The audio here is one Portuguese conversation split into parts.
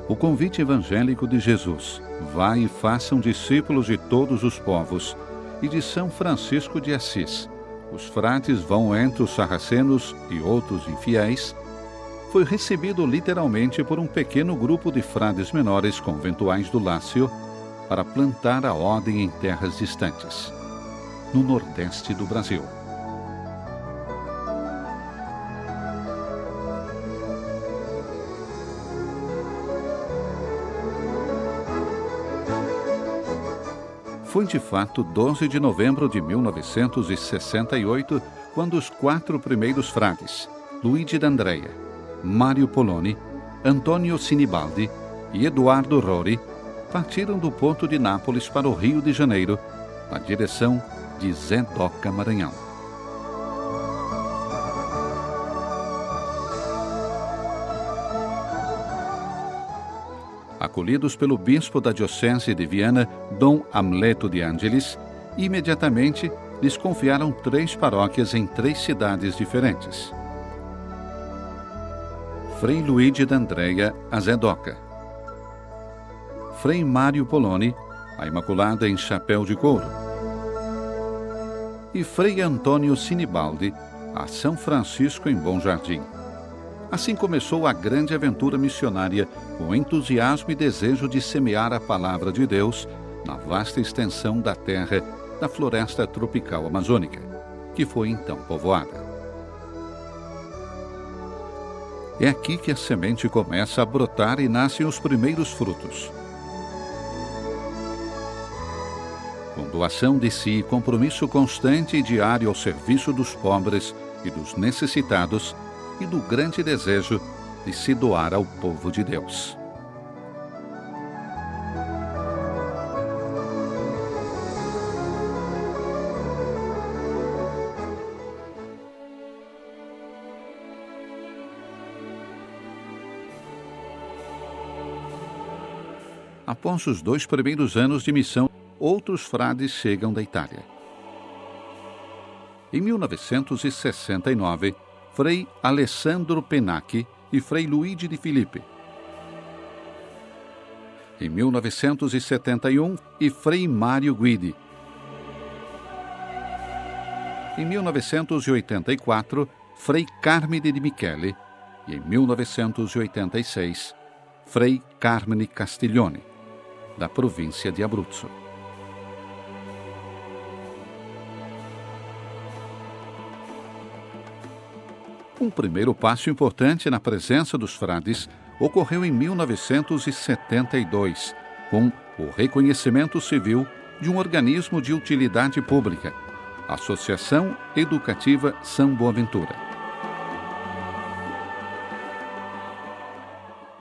O convite evangélico de Jesus, vai e façam discípulos de todos os povos, e de São Francisco de Assis, os frades vão entre os sarracenos e outros infiéis, foi recebido literalmente por um pequeno grupo de frades menores conventuais do Lácio para plantar a ordem em terras distantes, no nordeste do Brasil. Foi de fato 12 de novembro de 1968 quando os 4 primeiros frades, Luigi D'Andrea, Mário Poloni, Antônio Sinibaldi e Eduardo Rori, partiram do porto de Nápoles para o Rio de Janeiro, na direção de Zé Doca, Maranhão. Acolhidos pelo bispo da diocese de Viana, Dom Amleto de Ângeles, imediatamente lhes confiaram 3 paróquias em 3 cidades diferentes. Frei Luigi D'Andrea, a Zé Doca. Frei Mário Poloni, a Imaculada em Chapéu de Couro. E Frei Antônio Sinibaldi, a São Francisco em Bom Jardim. Assim começou a grande aventura missionária, com entusiasmo e desejo de semear a palavra de Deus na vasta extensão da terra da floresta tropical amazônica, que foi então povoada. É aqui que a semente começa a brotar e nascem os primeiros frutos. Com doação de si e compromisso constante e diário ao serviço dos pobres e dos necessitados, e do grande desejo de se doar ao povo de Deus. Após os 2 primeiros anos de missão, outros frades chegam da Itália. Em 1969, Frei Alessandro Penacchi e Frei Luigi de Filippi. Em 1971, e Frei Mário Guidi. Em 1984, Frei Carmine de Michele. E em 1986, Frei Carmine Castiglione, da província de Abruzzo. Um primeiro passo importante na presença dos frades ocorreu em 1972, com o reconhecimento civil de um organismo de utilidade pública, Associação Educativa São Boaventura.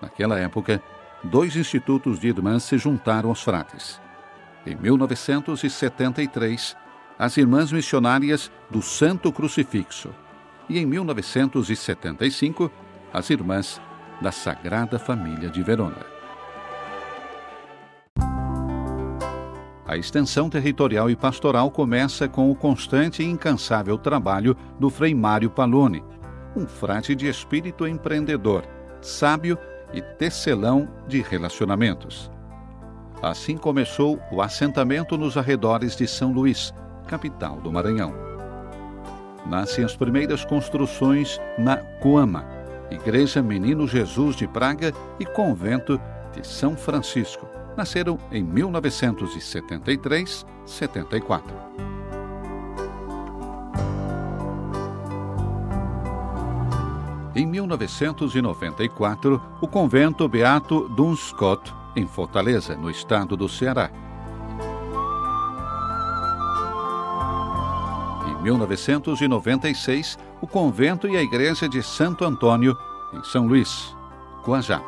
Naquela época, 2 institutos de irmãs se juntaram aos frades. Em 1973, as Irmãs Missionárias do Santo Crucifixo, e em 1975, as Irmãs da Sagrada Família de Verona. A extensão territorial e pastoral começa com o constante e incansável trabalho do Frei Mário Poloni, um frade de espírito empreendedor, sábio e tecelão de relacionamentos. Assim começou o assentamento nos arredores de São Luís, capital do Maranhão. Nascem as primeiras construções na Coama, Igreja Menino Jesus de Praga e Convento de São Francisco. Nasceram em 1973-74. Em 1994, o Convento Beato Dunscott, em Fortaleza, no estado do Ceará. Em 1996, o convento e a igreja de Santo Antônio, em São Luís, Coajá.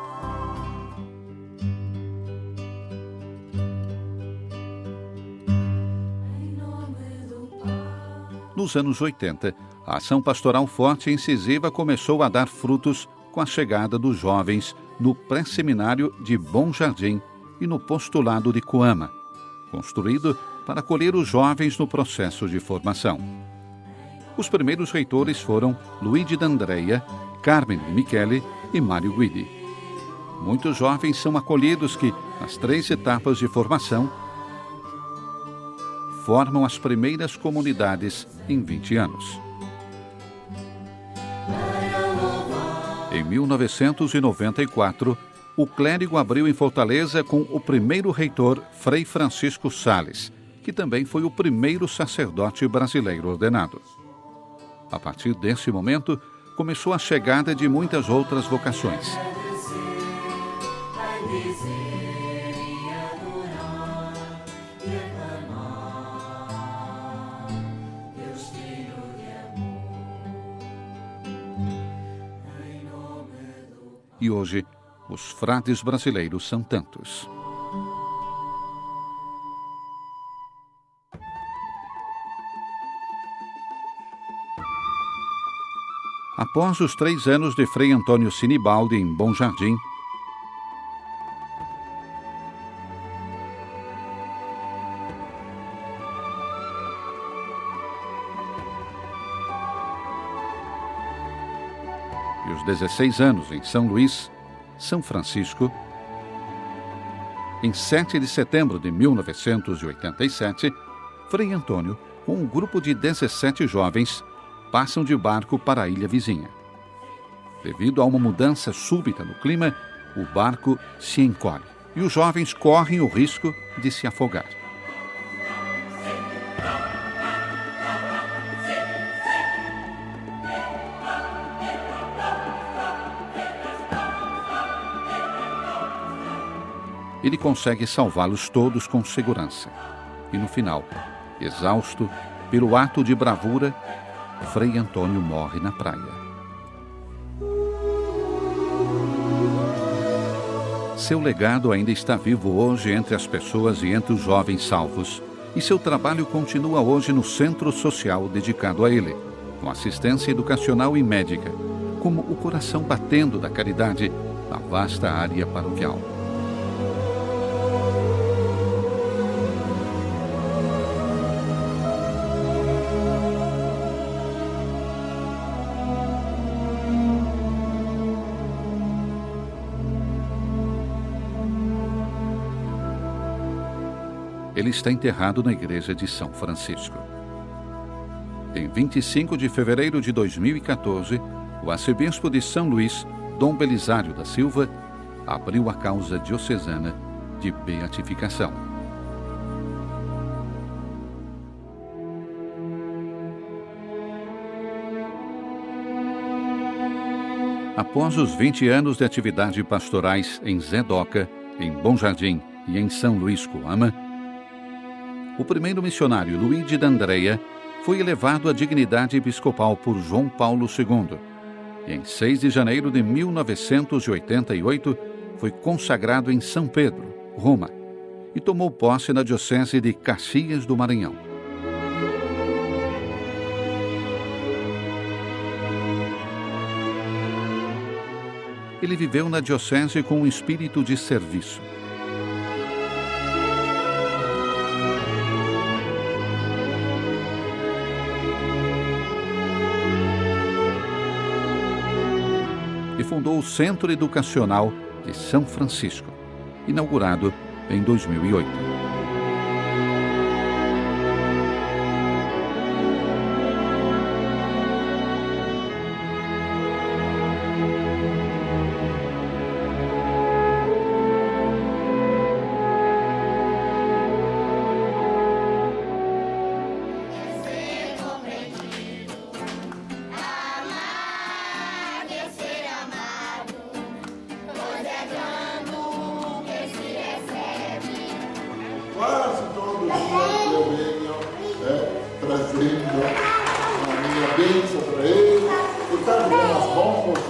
Nos anos 80, a ação pastoral forte e incisiva começou a dar frutos com a chegada dos jovens no pré-seminário de Bom Jardim e no postulado de Coama, construído para acolher os jovens no processo de formação. Os primeiros reitores foram Luigi D'Andrea, Carmine de Michele e Mário Guidi. muitos jovens são acolhidos que, nas 3 etapas de formação, formam as primeiras comunidades em 20 anos. Em 1994, o clérigo abriu em Fortaleza com o primeiro reitor, Frei Francisco Sales, que também foi o primeiro sacerdote brasileiro ordenado. A partir desse momento, começou a chegada de muitas outras vocações. E hoje, os frades brasileiros são tantos. Após os 3 anos de Frei Antônio Sinibaldi em Bom Jardim, e os 16 anos em São Luís, São Francisco, em 7 de setembro de 1987, Frei Antônio, com um grupo de 17 jovens, passam de barco para a ilha vizinha. Devido a uma mudança súbita no clima, o barco se encolhe e os jovens correm o risco de se afogar. Ele consegue salvá-los todos com segurança. E no final, exausto pelo ato de bravura, Frei Antônio morre na praia. Seu legado ainda está vivo hoje entre as pessoas e entre os jovens salvos, e seu trabalho continua hoje no centro social dedicado a ele, com assistência educacional e médica, como o coração batendo da caridade na vasta área paroquial. Ele está enterrado na igreja de São Francisco. Em 25 de fevereiro de 2014, o arcebispo de São Luís, Dom Belisário da Silva, abriu a causa diocesana de beatificação. Após os 20 anos de atividade pastorais em Zé Doca, em Bom Jardim e em São Luís Coama, o primeiro missionário Luigi D'Andrea foi elevado à dignidade episcopal por João Paulo II e, em 6 de janeiro de 1988, foi consagrado em São Pedro, Roma, e tomou posse na diocese de Caxias do Maranhão. Ele viveu na diocese com um espírito de serviço. E fundou o Centro Educacional de São Francisco, inaugurado em 2008. Quase todos os dias eu venho trazendo a minha bênção para ele, e está vendo as bombas.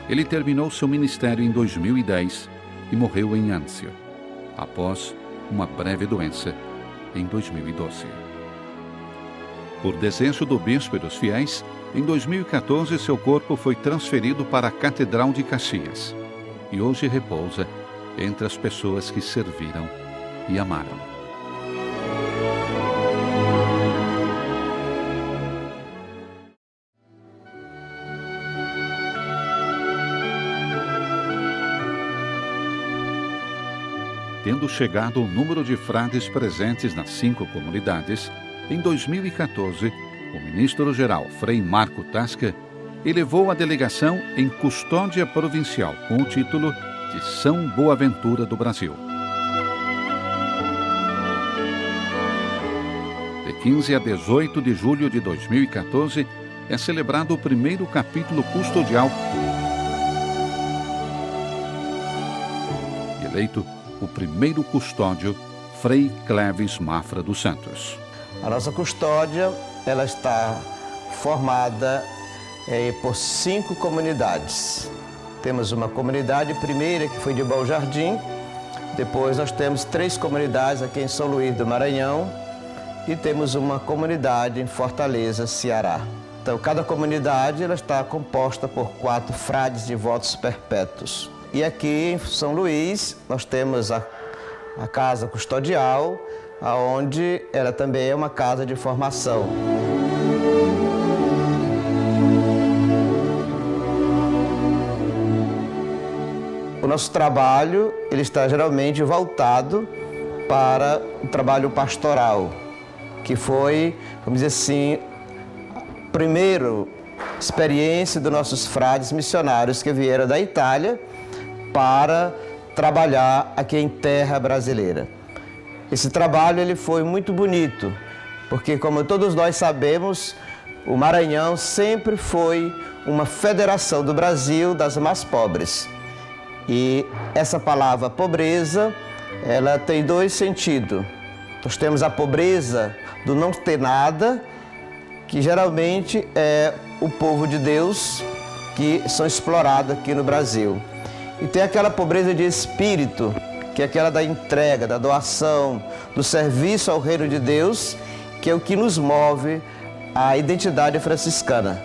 Ele terminou seu ministério em 2010 e morreu em Ânsia, após uma breve doença, em 2012. Por desejo do bispo e dos fiéis, em 2014 seu corpo foi transferido para a Catedral de Caxias e hoje repousa entre as pessoas que serviram e amaram. tendo chegado o número de frades presentes nas 5 comunidades, em 2014, o ministro-geral Frei Marco Tasca elevou a delegação em custódia provincial com o título de São Boaventura do Brasil. De 15 a 18 de julho de 2014, é celebrado o primeiro capítulo custodial. Eleito o primeiro custódio, Frei Cleves Mafra dos Santos. A nossa custódia, ela está formada por 5 comunidades. Temos uma comunidade primeira, que foi de Bom Jardim. Depois nós temos 3 comunidades aqui em São Luís do Maranhão. E temos uma comunidade em Fortaleza, Ceará. Então, cada comunidade ela está composta por 4 frades de votos perpétuos. E aqui em São Luís, nós temos a casa custodial, onde ela também é uma casa de formação. O nosso trabalho ele está geralmente voltado para o trabalho pastoral, que foi, vamos dizer assim, a primeira experiência dos nossos frades missionários que vieram da Itália para trabalhar aqui em terra brasileira. Esse trabalho ele foi muito bonito, porque como todos nós sabemos, o Maranhão sempre foi uma federação do Brasil das mais pobres. E essa palavra pobreza, ela tem 2 sentidos. Nós temos a pobreza do não ter nada, que geralmente é o povo de Deus que são explorados aqui no Brasil. E tem aquela pobreza de espírito, que é aquela da entrega, da doação, do serviço ao reino de Deus, que é o que nos move à identidade franciscana.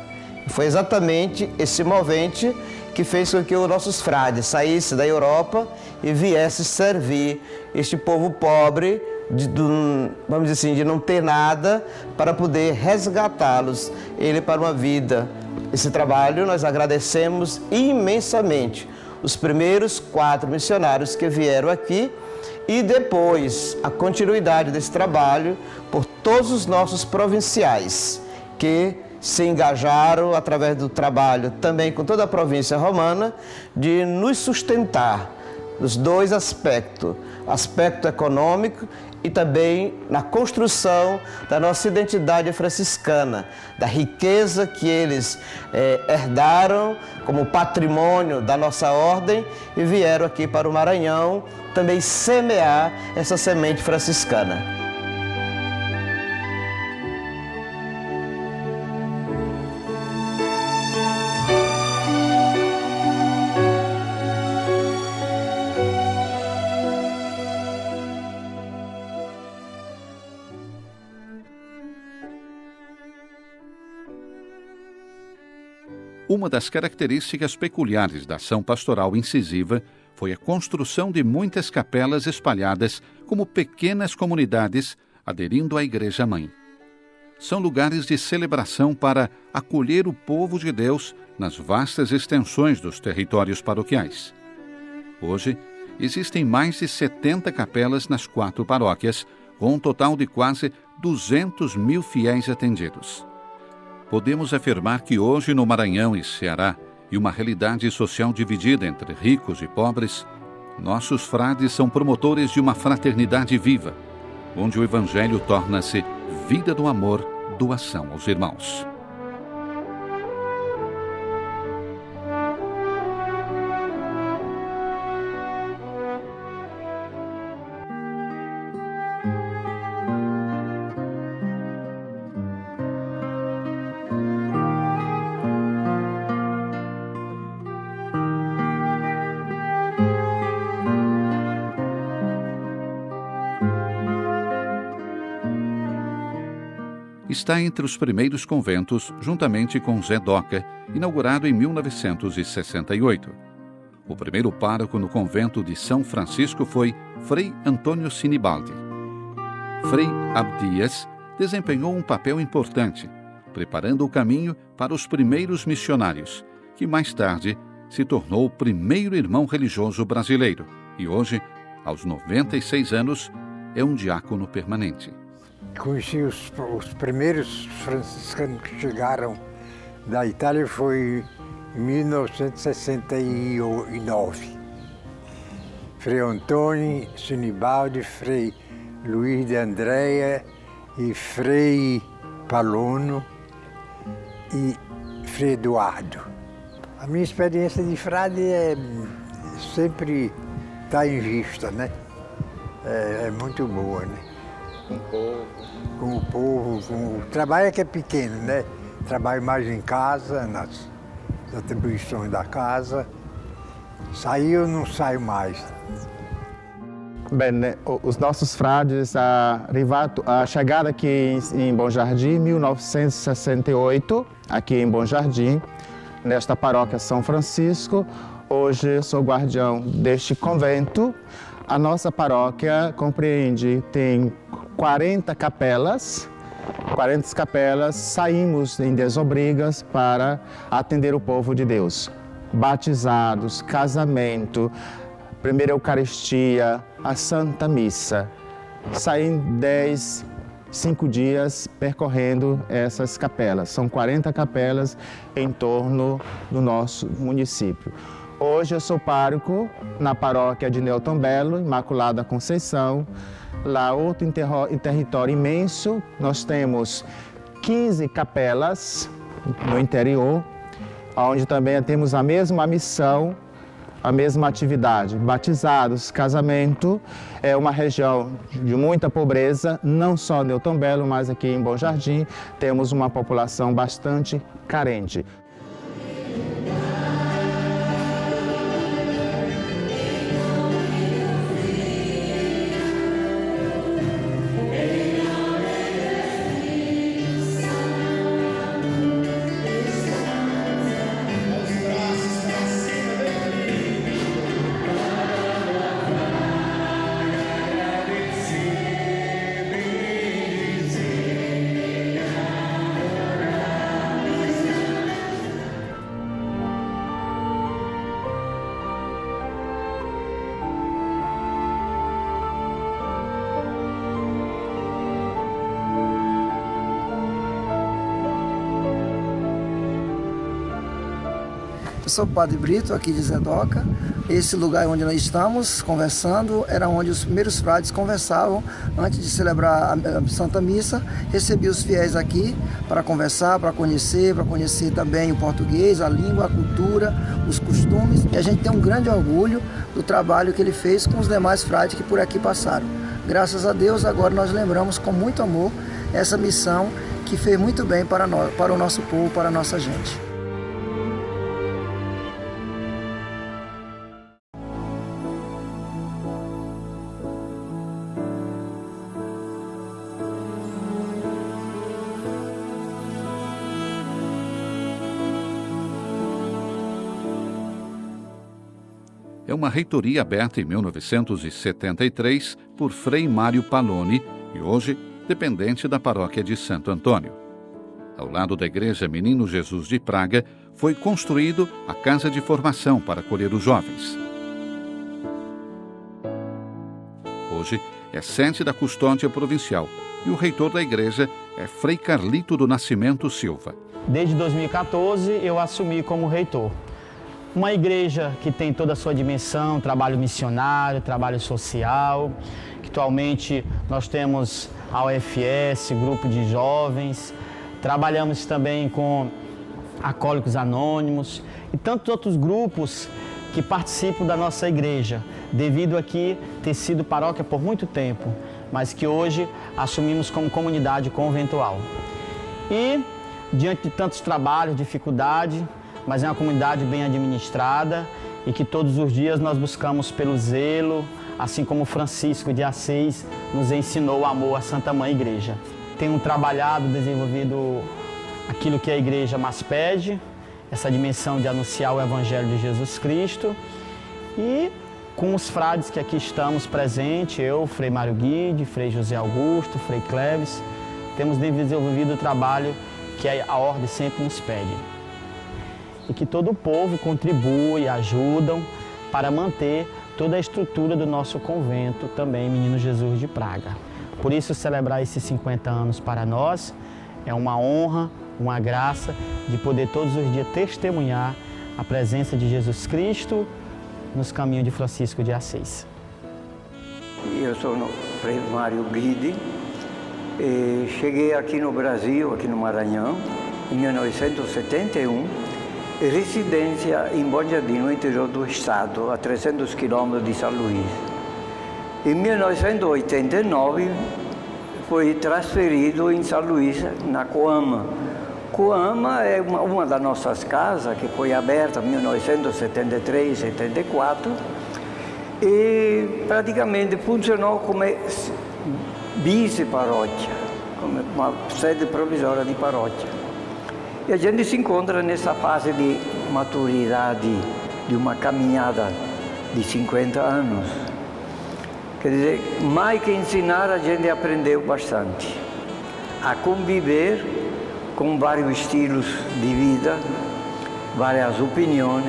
Foi exatamente esse movente que fez com que os nossos frades saíssem da Europa e viessem servir este povo pobre, vamos dizer assim, de não ter nada, para poder resgatá-los, ele para uma vida. Esse trabalho nós agradecemos imensamente os primeiros 4 missionários que vieram aqui e depois a continuidade desse trabalho por todos os nossos provinciais que se engajaram através do trabalho também com toda a província romana de nos sustentar nos 2 aspectos, aspecto econômico e também na construção da nossa identidade franciscana, da riqueza que eles herdaram como patrimônio da nossa ordem e vieram aqui para o Maranhão também semear essa semente franciscana. Uma das características peculiares da ação pastoral incisiva foi a construção de muitas capelas espalhadas como pequenas comunidades aderindo à Igreja-mãe. São lugares de celebração para acolher o povo de Deus nas vastas extensões dos territórios paroquiais. Hoje, existem mais de 70 capelas nas 4 paróquias, com um total de quase 200 mil fiéis atendidos. Podemos afirmar que hoje no Maranhão e Ceará, e uma realidade social dividida entre ricos e pobres, nossos frades são promotores de uma fraternidade viva, onde o Evangelho torna-se vida do amor, doação aos irmãos. Está entre os primeiros conventos, juntamente com Zé Doca, inaugurado em 1968. O primeiro pároco no convento de São Francisco foi Frei Antônio Sinibaldi. Frei Abdias desempenhou um papel importante, preparando o caminho para os primeiros missionários, que mais tarde se tornou o primeiro irmão religioso brasileiro e hoje Aos 96 anos, é um diácono permanente. Conheci os primeiros franciscanos que chegaram da Itália, foi em 1969. Frei Antônio Sinibaldi, Frei Luiz de Andréa e Frei Palono e Frei Eduardo. A minha experiência de frade é sempre estar em vista, né? É muito boa, né? Com o povo, o trabalho é que é pequeno, né? Trabalho mais em casa, nas atribuições da casa. Sair eu não saio mais. Bem, os nossos frades a chegada aqui em Bom Jardim em 1968, aqui em Bom Jardim, nesta paróquia São Francisco. Hoje sou guardião deste convento. A nossa paróquia tem 40 capelas. Saímos em desobrigas para atender o povo de Deus. Batizados, casamento, primeira Eucaristia, a Santa Missa. Saí 5 dias percorrendo essas capelas. São 40 capelas em torno do nosso município. Hoje eu sou pároco na paróquia de Newton Belo, Imaculada Conceição. Lá, outro território imenso, nós temos 15 capelas no interior, onde também temos a mesma missão, a mesma atividade. Batizados, casamento, é uma região de muita pobreza, não só Newton Belo, mas aqui em Bom Jardim temos uma população bastante carente. Eu sou o Padre Brito, aqui de Zedoca. Esse lugar onde nós estamos conversando era onde os primeiros frades conversavam antes de celebrar a Santa Missa. Recebi os fiéis aqui para conversar, para conhecer também o português, a língua, a cultura, os costumes. E a gente tem um grande orgulho do trabalho que ele fez com os demais frades que por aqui passaram. Graças a Deus, agora nós lembramos com muito amor essa missão que fez muito bem para nós, para o nosso povo, para a nossa gente. É uma reitoria aberta em 1973 por Frei Mário Palloni e hoje dependente da paróquia de Santo Antônio. Ao lado da Igreja Menino Jesus de Praga, foi construído a Casa de Formação para acolher os jovens. Hoje é sede da Custódia Provincial e o reitor da igreja é Frei Carlito do Nascimento Silva. Desde 2014 eu assumi como reitor. Uma igreja que tem toda a sua dimensão, trabalho missionário, trabalho social, que atualmente nós temos a UFS, grupo de jovens, trabalhamos também com Alcoólicos Anônimos e tantos outros grupos que participam da nossa igreja, devido aqui ter sido paróquia por muito tempo, mas que hoje assumimos como comunidade conventual. E, diante de tantos trabalhos, dificuldade, mas é uma comunidade bem administrada e que todos os dias nós buscamos pelo zelo, assim como Francisco de Assis nos ensinou o amor à Santa Mãe Igreja. Tenho trabalhado, desenvolvido aquilo que a igreja mais pede, essa dimensão de anunciar o Evangelho de Jesus Cristo e com os frades que aqui estamos presentes, eu, Frei Mário Guide, Frei José Augusto, Frei Cleves, temos desenvolvido o trabalho que a ordem sempre nos pede. E que todo o povo contribua e ajudam para manter toda a estrutura do nosso convento, também Menino Jesus de Praga. Por isso, celebrar esses 50 anos para nós é uma honra, uma graça de poder todos os dias testemunhar a presença de Jesus Cristo nos caminhos de Francisco de Assis. Eu sou o Frei Mário Guidi e cheguei aqui no Brasil, aqui no Maranhão, em 1971, residência em Bom Jardim, no interior do estado, a 300 quilômetros de São Luís. Em 1989, foi transferido em São Luís, na Coama. Coama é uma das nossas casas, que foi aberta em 1973, 74, e praticamente funcionou como vice-paróquia, como uma sede provisória de paróquia. E a gente se encontra nessa fase de maturidade, de uma caminhada de 50 anos. Quer dizer, mais que ensinar, a gente aprendeu bastante a conviver com vários estilos de vida, várias opiniões.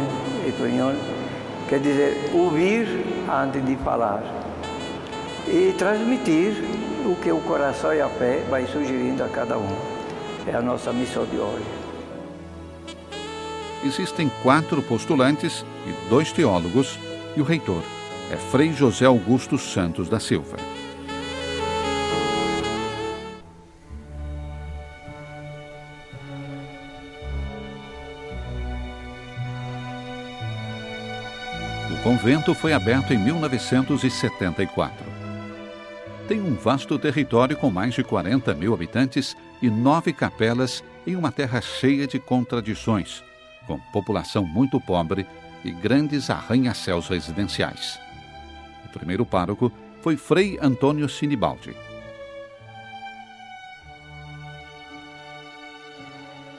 Quer dizer, ouvir antes de falar e transmitir o que o coração e a fé vai sugerindo a cada um. É a nossa missão de hoje. Existem 4 postulantes e 2 teólogos, e o reitor é Frei José Augusto Santos da Silva. O convento foi aberto em 1974. Tem um vasto território com mais de 40 mil habitantes e 9 capelas em uma terra cheia de contradições, com população muito pobre e grandes arranha-céus residenciais. O primeiro pároco foi Frei Antônio Sinibaldi.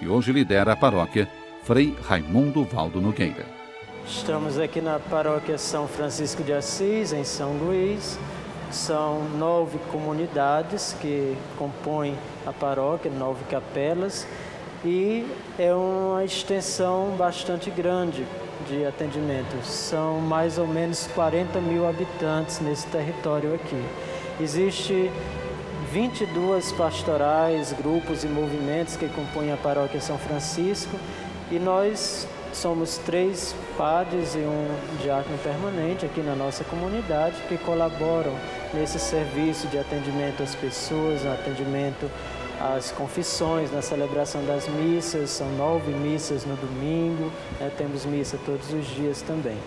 E hoje lidera a paróquia Frei Raimundo Valdo Nogueira. Estamos aqui na paróquia São Francisco de Assis, em São Luís. São 9 comunidades que compõem a paróquia, 9 capelas, e é uma extensão bastante grande de atendimento. São mais ou menos 40 mil habitantes nesse território aqui. Existe 22 pastorais, grupos e movimentos que compõem a paróquia São Francisco, e nós somos 3 padres e um diácono permanente aqui na nossa comunidade que colaboram nesse serviço de atendimento às pessoas, atendimento às confissões, na celebração das missas. São 9 missas no domingo, temos missa todos os dias também.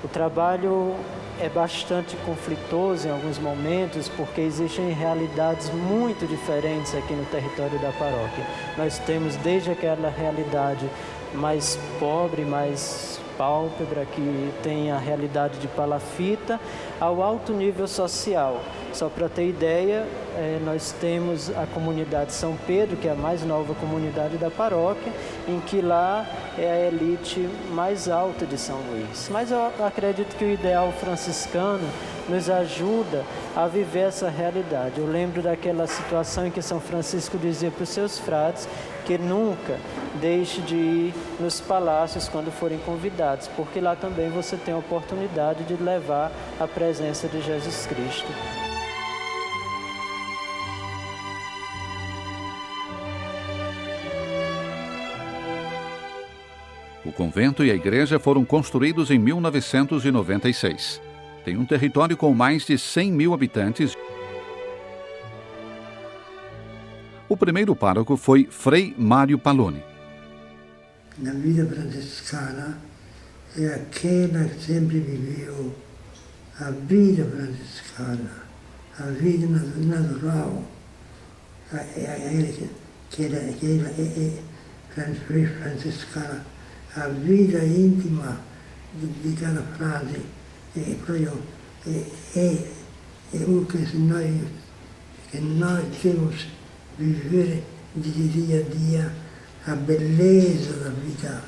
O trabalho é bastante conflitoso em alguns momentos, porque existem realidades muito diferentes aqui no território da paróquia. Nós temos desde aquela realidade mais pobre, mais pálpebra, que tem a realidade de palafita, ao alto nível social. Só para ter ideia, nós temos a comunidade São Pedro, que é a mais nova comunidade da paróquia, em que lá é a elite mais alta de São Luís. Mas eu acredito que o ideal franciscano nos ajuda a viver essa realidade. Eu lembro daquela situação em que São Francisco dizia para os seus frades que nunca deixe de ir nos palácios quando forem convidados, porque lá também você tem a oportunidade de levar a presença de Jesus Cristo. O convento e a igreja foram construídos em 1996. Tem um território com mais de 100 mil habitantes. O primeiro pároco foi Frei Mário Paloni. Na vida franciscana é aquela que sempre viveu a vida franciscana, a vida natural, que é franciscana, a vida íntima de cada frase. É o que nós temos viver de dia a dia a beleza da vida,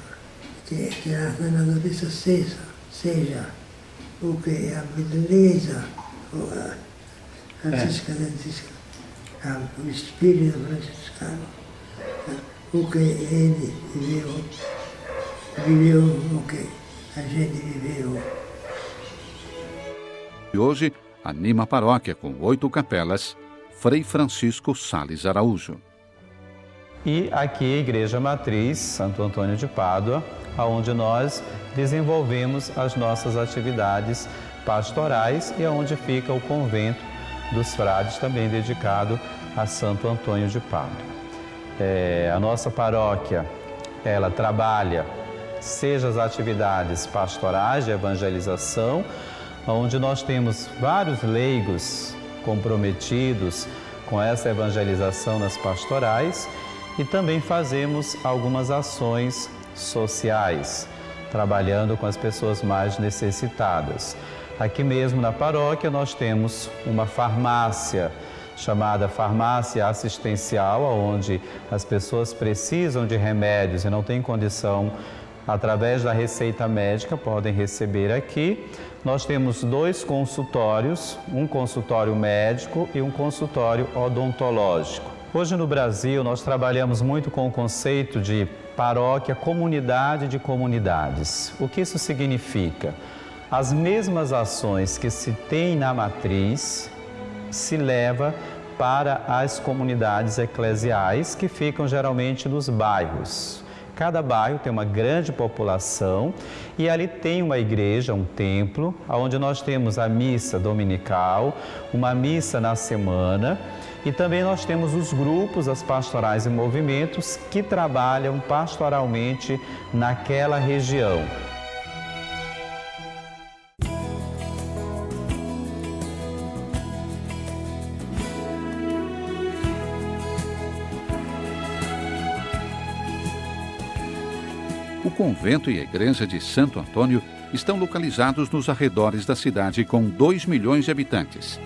que a natureza seja o que é a beleza franciscana, o espírito franciscano, o que ele viveu o que a gente viveu E hoje anima a paróquia com 8 capelas, Frei Francisco Sales Araújo. E aqui a Igreja Matriz Santo Antônio de Pádua, onde nós desenvolvemos as nossas atividades pastorais e onde fica o convento dos frades, também dedicado a Santo Antônio de Pádua. A nossa paróquia, ela trabalha, seja as atividades pastorais de evangelização, onde nós temos vários leigos comprometidos com essa evangelização nas pastorais, e também fazemos algumas ações sociais, trabalhando com as pessoas mais necessitadas. Aqui mesmo na paróquia nós temos uma farmácia, chamada farmácia assistencial, onde as pessoas precisam de remédios e não têm condição, através da receita médica, podem receber aqui. Nós temos 2 consultórios, um consultório médico e um consultório odontológico. Hoje no Brasil nós trabalhamos muito com o conceito de paróquia, comunidade de comunidades. O que isso significa? As mesmas ações que se tem na matriz se leva para as comunidades eclesiais que ficam geralmente nos bairros. Cada bairro tem uma grande população e ali tem uma igreja, um templo, onde nós temos a missa dominical, uma missa na semana, e também nós temos os grupos, as pastorais e movimentos que trabalham pastoralmente naquela região. O convento e a igreja de Santo Antônio estão localizados nos arredores da cidade com 2 milhões de habitantes.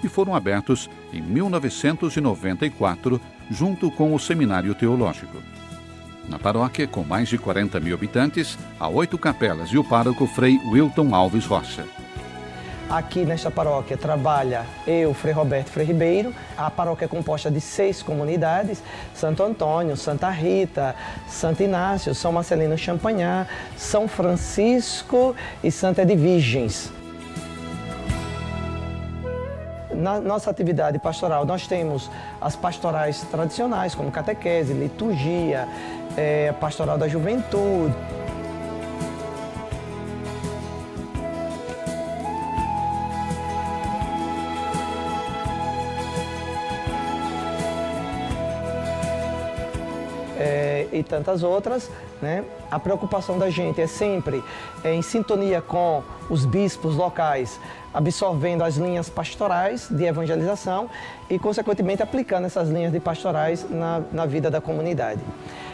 E foram abertos em 1994, junto com o Seminário Teológico. Na paróquia, com mais de 40 mil habitantes, há 8 capelas e o pároco Frei Wilton Alves Rocha. Aqui nesta paróquia trabalha eu, Frei Roberto Frei Ribeiro. A paróquia é composta de 6 comunidades: Santo Antônio, Santa Rita, Santo Inácio, São Marcelino Champagnat, São Francisco e Santa Edviges. Na nossa atividade pastoral, nós temos as pastorais tradicionais, como catequese, liturgia, pastoral da juventude. E tantas outras, né? A preocupação da gente é sempre em sintonia com os bispos locais, absorvendo as linhas pastorais de evangelização e, consequentemente, aplicando essas linhas de pastorais na vida da comunidade.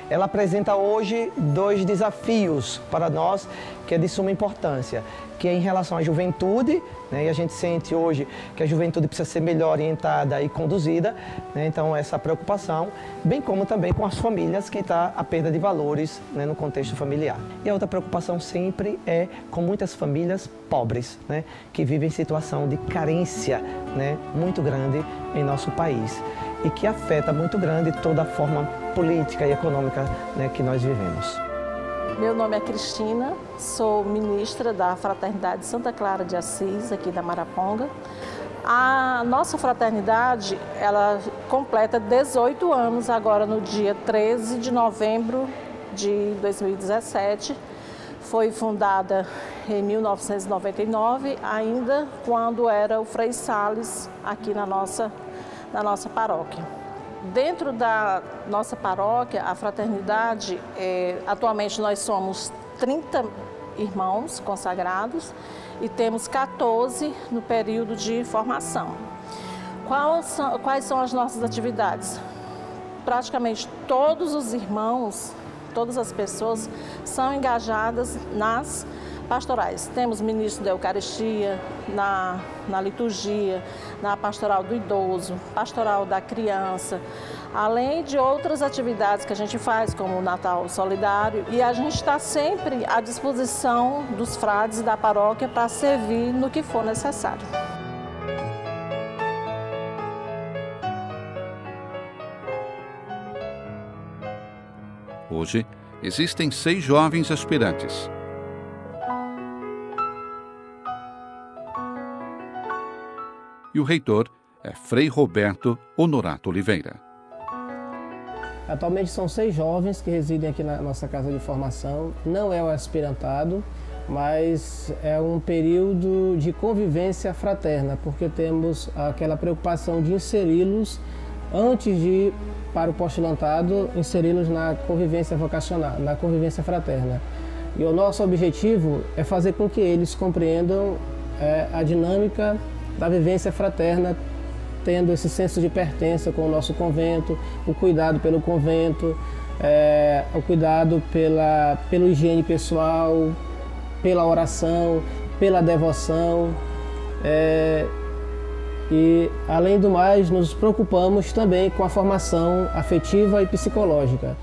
Ela apresenta hoje 2 desafios para nós, que é de suma importância, que é em relação à juventude, né? E a gente sente hoje que a juventude precisa ser melhor orientada e conduzida, né? Então essa preocupação, bem como também com as famílias, que está a perda de valores, né, no contexto familiar. E a outra preocupação sempre é com muitas famílias pobres, né, que vivem em situação de carência, né, muito grande em nosso país e que afeta muito grande toda a forma política e econômica, né, que nós vivemos. Meu nome é Cristina, sou ministra da Fraternidade Santa Clara de Assis, aqui da Maraponga. A nossa fraternidade, ela completa 18 anos agora no dia 13 de novembro de 2017. Foi fundada em 1999, ainda quando era o Frei Sales aqui na nossa paróquia. Dentro da nossa paróquia, a fraternidade, atualmente nós somos 30 irmãos consagrados e temos 14 no período de formação. Quais são as nossas atividades? Praticamente todos os irmãos, todas as pessoas são engajadas nas pastorais. Temos ministro da Eucaristia, na liturgia, na pastoral do idoso, pastoral da criança, além de outras atividades que a gente faz, como o Natal Solidário, e a gente está sempre à disposição dos frades da paróquia para servir no que for necessário. Hoje, existem 6 jovens aspirantes. e o reitor é Frei Roberto Honorato Oliveira. Atualmente são 6 jovens que residem aqui na nossa casa de formação. Não é o aspirantado, mas é um período de convivência fraterna, porque temos aquela preocupação de inseri-los antes de ir para o postulantado, inseri-los na convivência vocacional, na convivência fraterna. E o nosso objetivo é fazer com que eles compreendam a dinâmica da vivência fraterna, tendo esse senso de pertença com o nosso convento, o cuidado pelo convento, o cuidado pela higiene pessoal, pela oração, pela devoção. E, além do mais, nos preocupamos também com a formação afetiva e psicológica.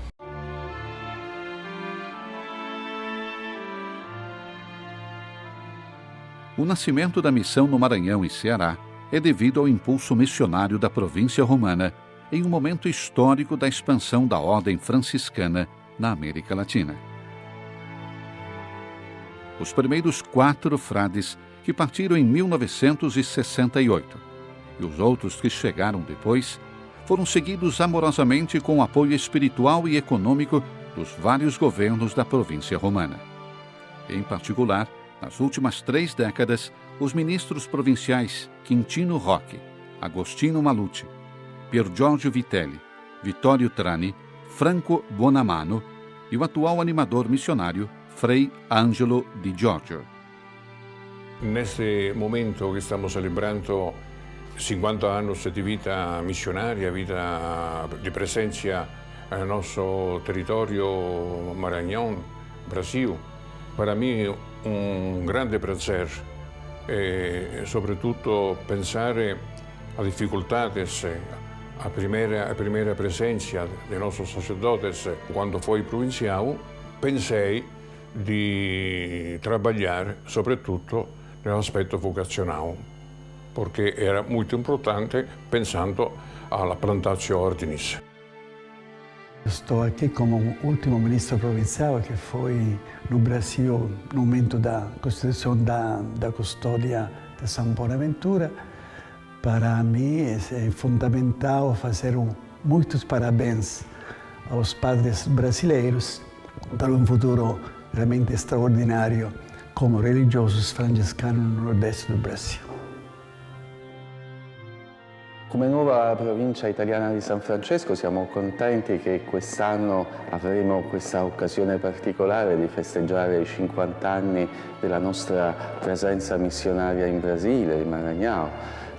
O nascimento da missão no Maranhão e Ceará é devido ao impulso missionário da província romana em um momento histórico da expansão da ordem franciscana na América Latina. Os primeiros 4 frades que partiram em 1968 e os outros que chegaram depois foram seguidos amorosamente com o apoio espiritual e econômico dos vários governos da província romana. Em particular, nas últimas 3 décadas, os ministros provinciais Quintino Roque, Agostino Malucci, Pier Giorgio Vitelli, Vittorio Trani, Franco Buonamano e o atual animador missionário Frei Angelo Di Giorgio. Neste momento que estamos celebrando 50 anos de vida missionária, vida de presença no nosso território Maranhão, Brasil, para mim um grande prazer e, sobretudo, pensar as dificuldades, a primeira presença de nossos sacerdotes quando foi provincial. Pensei de trabalhar, sobretudo, no aspetto vocacional, porque era muito importante pensando alla plantatio ordinis. Estou aqui como último ministro provincial que foi no Brasil no momento da constituição da custódia de São Bonaventura. Para mim é fundamental fazer muitos parabéns aos padres brasileiros para um futuro realmente extraordinário como religiosos franciscanos no nordeste do Brasil. Come nuova provincia italiana di San Francesco siamo contenti che quest'anno avremo questa occasione particolare di festeggiare i 50 anni della nostra presenza missionaria in Brasile, in Maranhão.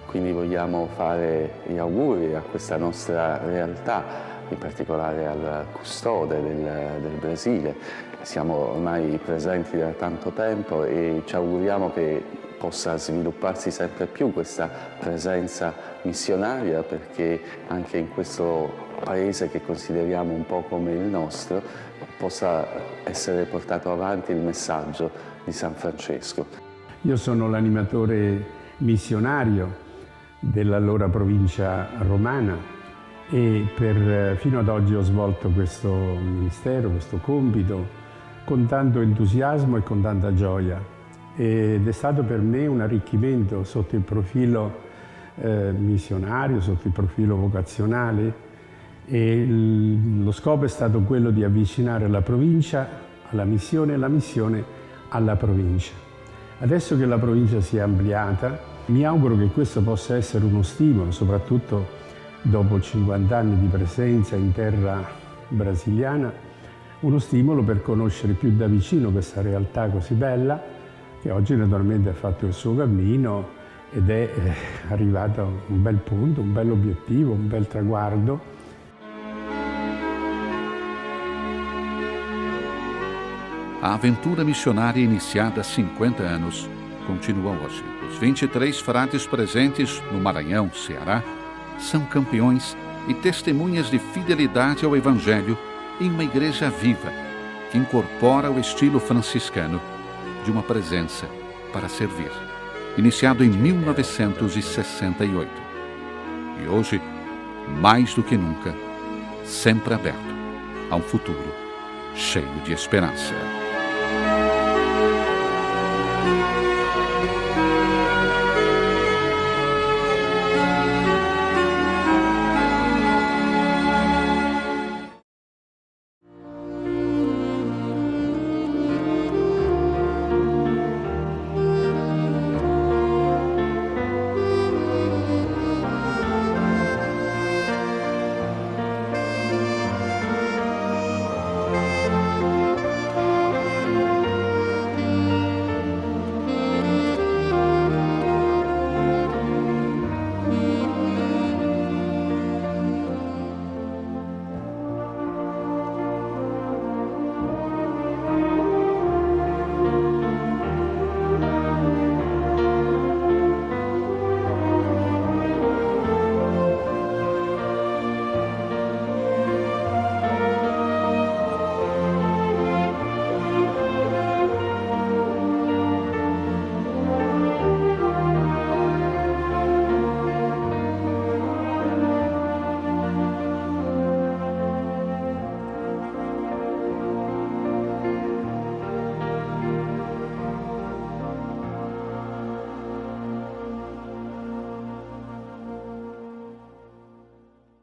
Quindi vogliamo fare gli auguri a questa nostra realtà, in particolare al custode del Brasile. Siamo ormai presenti da tanto tempo e ci auguriamo che possa svilupparsi sempre più questa presenza missionaria, perché anche in questo paese che consideriamo un po' come il nostro possa essere portato avanti il messaggio di San Francesco. Io sono l'animatore missionario dell'allora provincia romana e fino ad oggi ho svolto questo ministero, questo compito con tanto entusiasmo e con tanta gioia, ed è stato per me un arricchimento sotto il profilo missionario, sotto il profilo vocazionale, e lo scopo è stato quello di avvicinare la provincia alla missione e la missione alla provincia. Adesso che la provincia si è ampliata, mi auguro che questo possa essere uno stimolo, soprattutto dopo 50 anni di presenza in terra brasiliana, uno stimolo per conoscere più da vicino questa realtà così bella, che oggi naturalmente ha fatto il suo cammino ed è arrivato a un bel punto, un bel obiettivo, un bel traguardo. A aventura missionária iniciada há 50 anos continua hoje. Os 23 frades presentes no Maranhão, Ceará, são campeões e testemunhas de fidelidade ao Evangelho em uma igreja viva, que incorpora o estilo franciscano de uma presença para servir, iniciado em 1968. E hoje, mais do que nunca, sempre aberto a um futuro cheio de esperança.